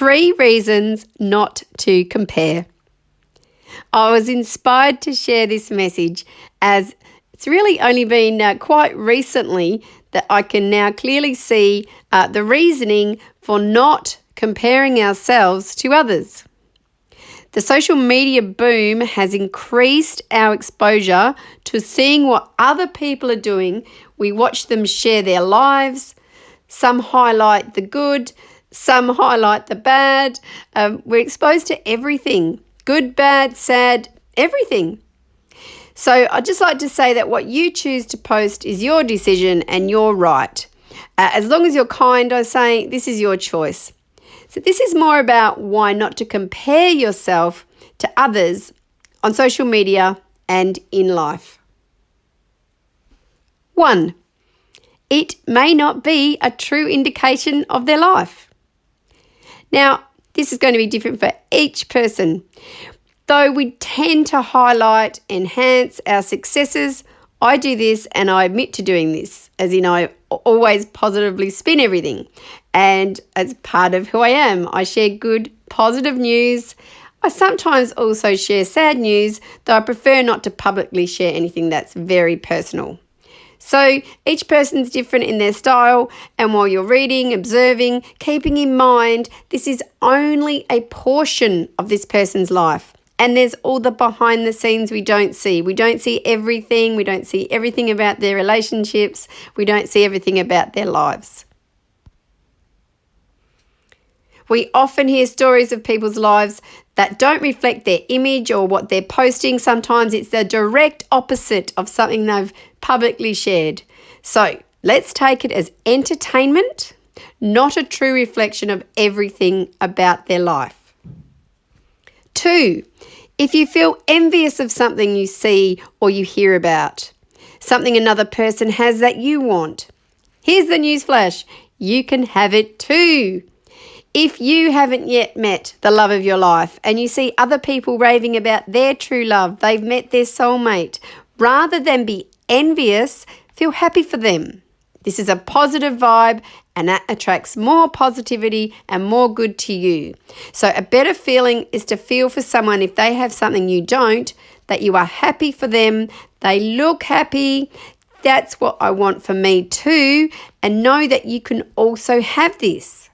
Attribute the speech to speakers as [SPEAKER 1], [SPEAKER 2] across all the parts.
[SPEAKER 1] 3 reasons not to compare. I was inspired to share this message as it's really only been quite recently that I can now clearly see the reasoning for not comparing ourselves to others. The social media boom has increased our exposure to seeing what other people are doing. We watch them share their lives. Some highlight the good, some highlight the bad. We're exposed to everything, good, bad, sad, everything. So I'd just like to say that what you choose to post is your decision and your right. As long as you're kind, I say this is your choice. So this is more about why not to compare yourself to others on social media and in life. 1, it may not be a true indication of their life. Now, this is going to be different for each person. Though we tend to highlight, enhance our successes, I do this and I admit to doing this, as in I always positively spin everything. And as part of who I am, I share good, positive news. I sometimes also share sad news, though I prefer not to publicly share anything that's very personal. So each person's different in their style, and while you're reading, observing, keeping in mind, this is only a portion of this person's life. And there's all the behind the scenes we don't see. We don't see everything. We don't see everything about their relationships. We don't see everything about their lives. We often hear stories of people's lives that don't reflect their image or what they're posting. Sometimes it's the direct opposite of something they've publicly shared. So let's take it as entertainment, not a true reflection of everything about their life. 2, if you feel envious of something you see or you hear about, something another person has that you want, here's the newsflash, you can have it too. If you haven't yet met the love of your life and you see other people raving about their true love, they've met their soulmate, rather than be envious, feel happy for them. This is a positive vibe and that attracts more positivity and more good to you. So a better feeling is to feel for someone if they have something you don't, that you are happy for them, they look happy. That's what I want for me too, and know that you can also have this.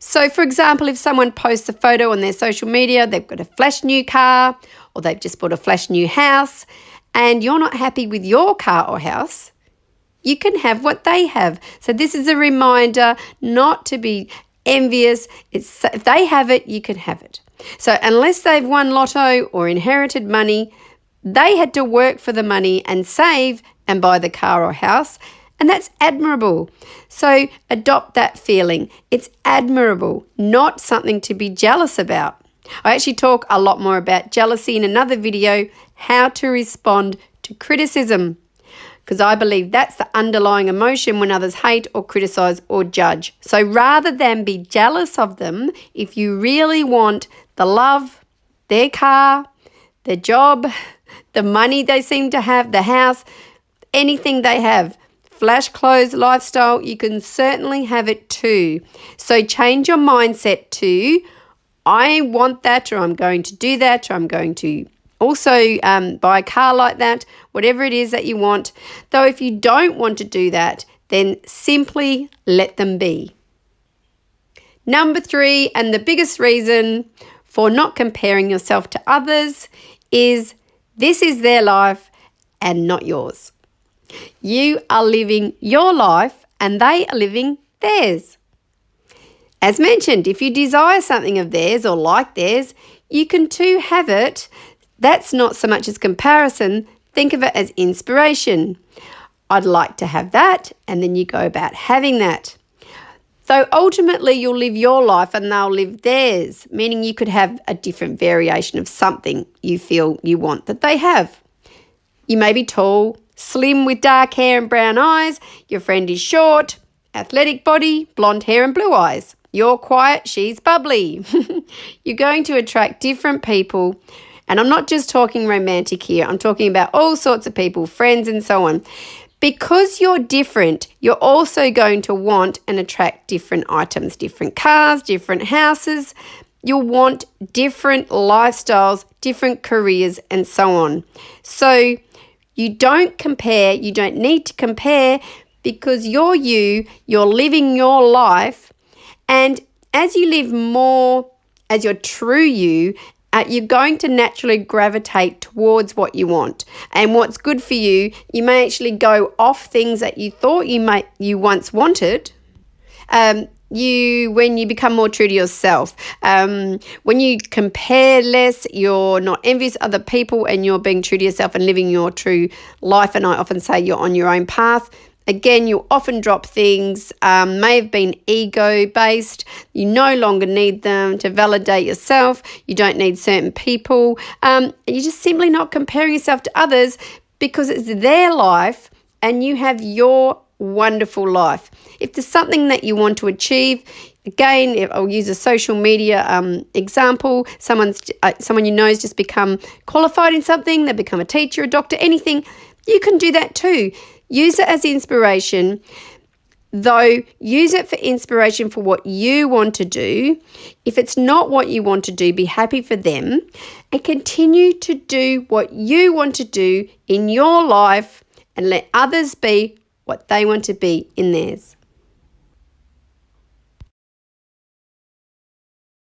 [SPEAKER 1] So for example, if someone posts a photo on their social media, they've got a flash new car or they've just bought a flash new house and you're not happy with your car or house, you can have what they have. So this is a reminder not to be envious. If they have it, you can have it. So unless they've won lotto or inherited money, they had to work for the money and save and buy the car or house. And that's admirable. So adopt that feeling. It's admirable, not something to be jealous about. I actually talk a lot more about jealousy in another video, how to respond to criticism, because I believe that's the underlying emotion when others hate or criticize or judge. So rather than be jealous of them, if you really want the love, their car, their job, the money they seem to have, the house, anything they have, flash clothes, lifestyle, you can certainly have it too. So change your mindset to, I want that, or I'm going to do that, or I'm going to also buy a car like that, whatever it is that you want. Though if you don't want to do that, then simply let them be. Number 3, and the biggest reason for not comparing yourself to others is this is their life and not yours. You are living your life and they are living theirs. As mentioned, if you desire something of theirs or like theirs, you can too have it. That's not so much as comparison. Think of it as inspiration. I'd like to have that, and then you go about having that. So ultimately you'll live your life and they'll live theirs, meaning you could have a different variation of something you feel you want that they have. You may be tall, slim with dark hair and brown eyes. Your friend is short, athletic body, blonde hair and blue eyes. You're quiet, she's bubbly. You're going to attract different people. And I'm not just talking romantic here. I'm talking about all sorts of people, friends and so on. Because you're different, you're also going to want and attract different items, different cars, different houses. You'll want different lifestyles, different careers, and so on. So you don't compare, you don't need to compare, because you're you, you're living your life, and as you live more as your true you, you're going to naturally gravitate towards what you want and what's good for you. You may actually go off things that you thought you once wanted. When you become more true to yourself, when you compare less, you're not envious of other people, and you're being true to yourself and living your true life. And I often say you're on your own path. Again, you often drop things, may have been ego-based. You no longer need them to validate yourself. You don't need certain people. You're just simply not comparing yourself to others, because it's their life and you have your wonderful life. If there's something that you want to achieve, again, if I'll use a social media example, someone you know has just become qualified in something, they become a teacher, a doctor, anything, you can do that too. Use it as inspiration, though use it for inspiration for what you want to do. If it's not what you want to do, be happy for them and continue to do what you want to do in your life, and let others be what they want to be in theirs.